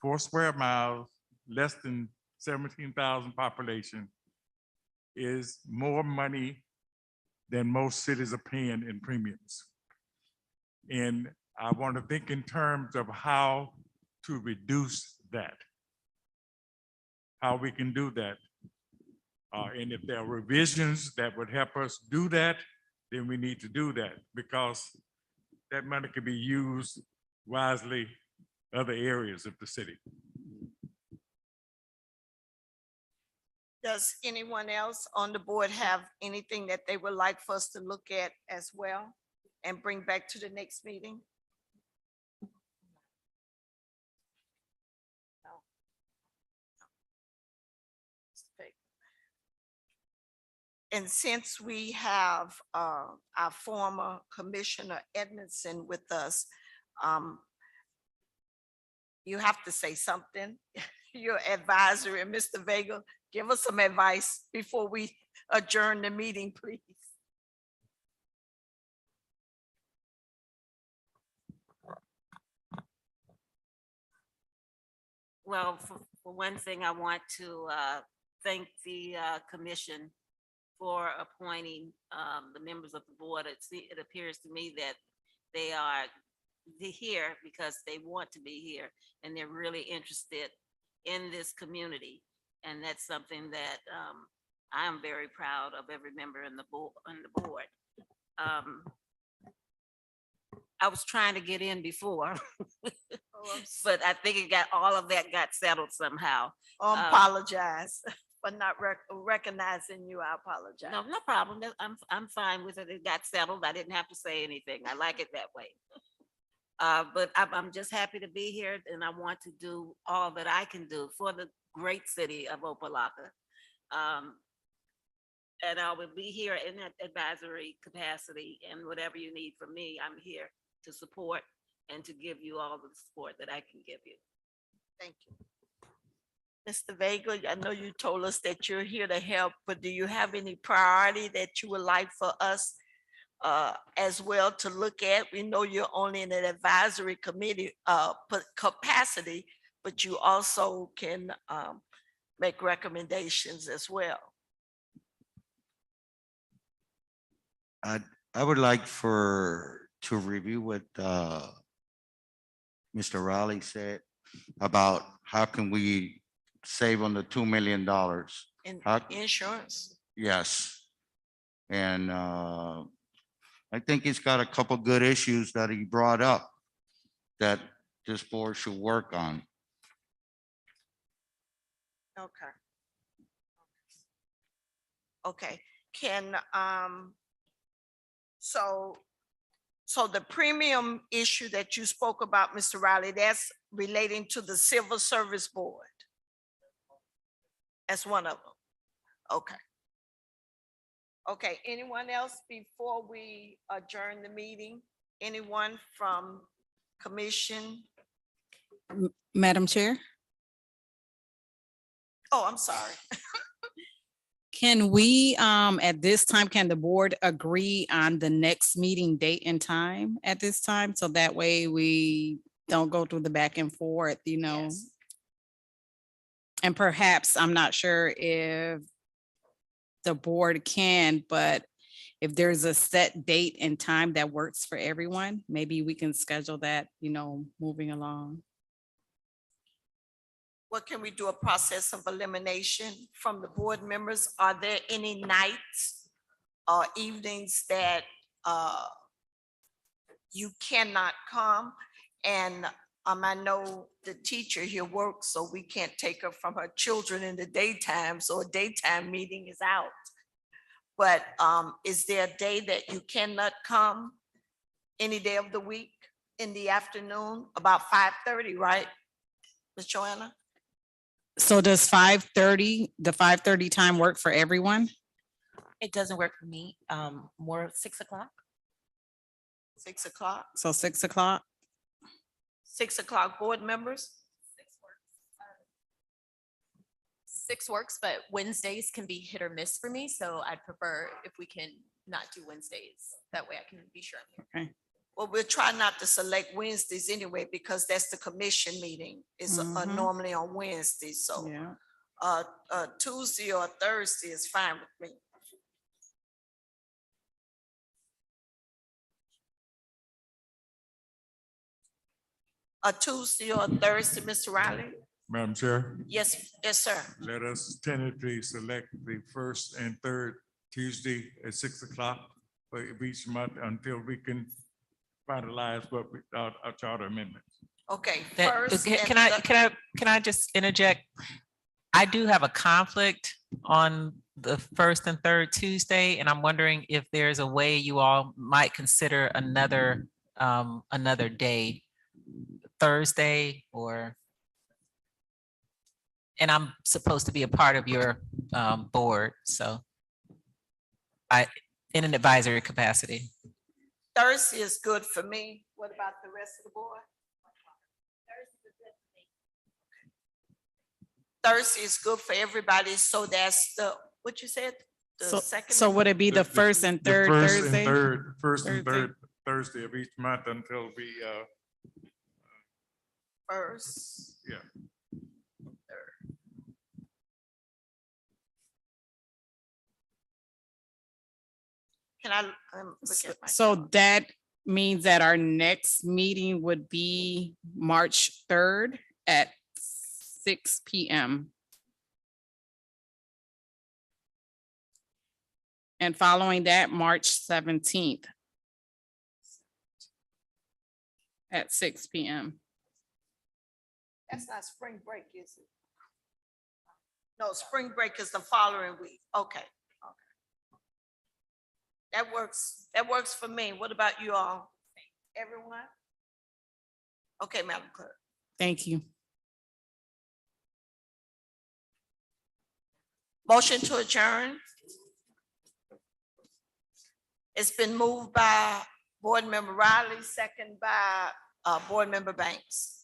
4 square miles, less than 17,000 population, is more money than most cities are paying in premiums. And I want to think in terms of how to reduce that, how we can do that. And if there are revisions that would help us do that, then we need to do that, because that money could be used wisely other areas of the city. Does anyone else on the board have anything that they would like for us to look at as well and bring back to the next meeting? No. And since we have our former Commissioner Edmondson with us, you have to say something. Your advisor, and Mr. Vega, give us some advice before we adjourn the meeting, please. Well, for one thing, I want to thank the commission for appointing the members of the board. It appears to me that they're here because they want to be here and they're really interested in this community. And that's something that I am very proud of every member on the board. I was trying to get in before, but I think all of that got settled somehow. I apologize for not recognizing you. I apologize. No problem. I'm fine with it. It got settled. I didn't have to say anything. I like it that way. But I'm just happy to be here, and I want to do all that I can do for the great city of Opa-locka. And I will be here in that advisory capacity, and whatever you need from me, I'm here to support and to give you all the support that I can give you. Thank you. Mr. Vega, I know you told us that you're here to help, but do you have any priority that you would like for us as well to look at? We know you're only in an advisory committee capacity, but you also can make recommendations as well. I would like to review what Mr. Raleigh said about how can we save on the $2 million. In How- insurance. Yes. And I think he's got a couple good issues that he brought up that this board should work on. Okay. Okay, can, so the premium issue that you spoke about, Mr. Riley, that's relating to the Civil Service Board. That's one of them. Okay. Okay, anyone else before we adjourn the meeting? Anyone from commission? Madam Chair, Oh, I'm sorry. can we, at this time, can the board agree on the next meeting date and time at this time? So that way we don't go through the back and forth, you know? Yes. And perhaps, I'm not sure if the board can, but if there's a set date and time that works for everyone, maybe we can schedule that, you know, moving along. What can we do, a process of elimination from the board members? Are there any nights or evenings that you cannot come? And I know the teacher here works, so we can't take her from her children in the daytime, so a daytime meeting is out. But is there a day that you cannot come? Any day of the week in the afternoon, about 5:30, right? Ms. Joanna? So does the 5:30 time work for everyone? It doesn't work for me. More 6 o'clock. 6 o'clock? So 6 o'clock? 6 o'clock, board members? 6 works, but Wednesdays can be hit or miss for me, so I'd prefer if we can not do Wednesdays. That way I can be sure I'm here. Well, we'll try not to select Wednesdays anyway, because that's the commission meeting. It's Mhm. normally on Wednesday, so Yeah. Tuesday or Thursday is fine with me. A Tuesday or Thursday, Mr. Riley? Madam Chair, Yes, yes, sir. let us tentatively select the first and third Tuesday at 6 o'clock for each month until we can finalize what we, our charter amendments. Okay, That- first. and can I just interject? I do have a conflict on the first and third Tuesday, and I'm wondering if there's a way you all might consider another day, Thursday, or, and I'm supposed to be a part of your board, so in an advisory capacity. Thursday is good for me. What about the rest of the board? Thursday is good for everybody, so that's what you said? The second. So would it be the first and The third first and Thursday? First and Thursday. third Thursday of each month until we, First. yeah. Can I look at my? So that means that our next meeting would be March 3rd at 6 PM. And following that, March 17th at 6 PM. That's not spring break, is it? No, spring break is the following week. Okay. That works for me. What about you all? Everyone? Okay, Madam Clerk. Thank you. Motion to adjourn. It's been moved by Board Member Riley, second by Board Member Banks.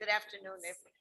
Good afternoon, everyone.